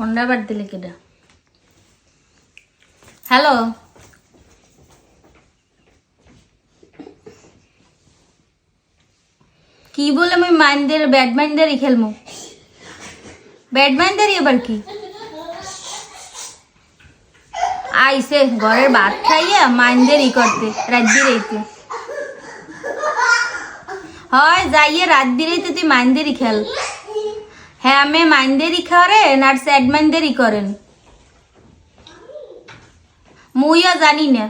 ফোনটা আবার দিলে কেডা? হ্যালো, কি বলে আমি মাইন্ডের ব্যাড মাইন্ডারই খেলবো? ব্যাড মাইন্ডারই আবার কি? আইসে ঘরের ভাত খাইয়া মাইন্ডেরই করতে রাত বিরাইতে হয় যাইয়ে রাত বিরাইতে তুই মাইন্ডেরই খেল। হ্যাঁ আমি মাইন্ডেরই করেন আর স্যাড মাইন্ডেরই করেন মুইও জানি না।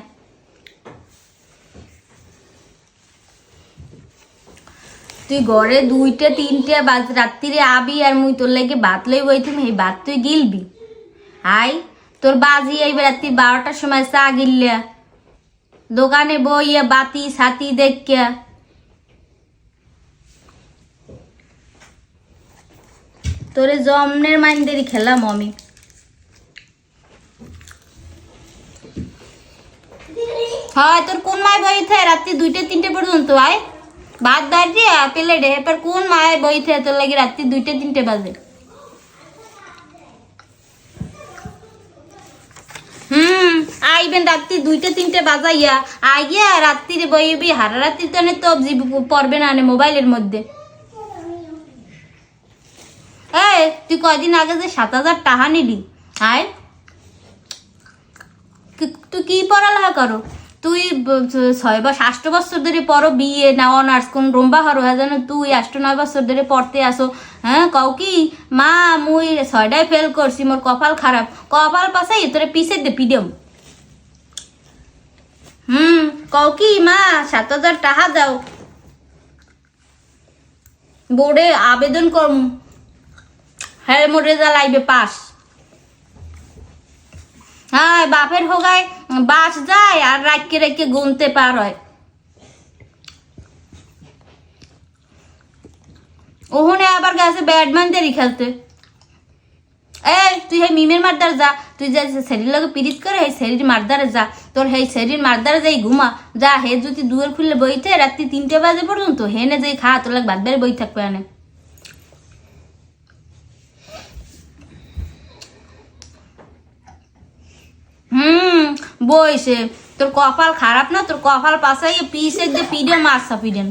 তুই ঘরে 2টা 3টা বাজ রাত্রিরে আবি আর মুই তোর লাগে ভাত লই বইতাম, এই ভাত তুই গিলবি? আই তোর বাজি আইবে রাত্রি 12টার সময় চা গিললা দোকানে বইয়া বাতি ছাতি দেখিয়া। তোরে জমনের মাইন্ডেরই খেলাম আমি। হয় তোর কোন মায় বইতে রাত্রি 2টা 3টে পর্যন্ত আয় ভাত দাঁড়িয়ে প্লেটে, এবার কোন মায় বইতে তোর লাগে রাত্রি 2টা 3টে বাজে? আইবেন রাত্রি 2টা 3টে বাজাইয়া আইয়া রাত্রিরে বইবি হারা রাত্রি তো তো পড়বে না মোবাইলের মধ্যে। এই তুই কয়দিন আগে যে 7,000 টাকা নিলি, আয় তুই কি পড়ালেখা করো? তুই 6 বছর ধরে পড়ো বিয়ে না অনার্স কোন রম্বা হরো হ্যাঁ জানো? তুই 8-9 বছর ধরে পড়তে আসো। হ্যাঁ কও কি মা মুই 6টায় ফেল করছি মোর কপাল খারাপ, কপাল পাশাই তোরে পিছে দে পিডম। কও কি মা 7,000 টাকা দাও বোর্ডে আবেদন করম, হ্যাঁ মোর রেজাল্ট আইবে পাস। হ্যাঁ বাপের হোগায় বাস যায় আর রাখকে রেখে গুনতে পার হয়। ওখানে আবার গেছে ব্যাডমিন্টনই খেলতে। এই তুই হে মিমের মারদার যা, তুই যে শরীর লগে পিরিত করে হে শরীর মারদারে যা, তোর হে শরীর মারদারে যাই ঘুমা যা। হে যদি দুয়ার খুললে বইতে রাত্রি 3টে বাজে পর্যন্ত হেনে যাই খা, তোর লাগে বাদ বাড়ি বই থাকবে আনে। বইসে তোর কপাল খারাপ না, তোর কপাল পাশাই পিসে দিয়ে পিডে মারসা পিডেন।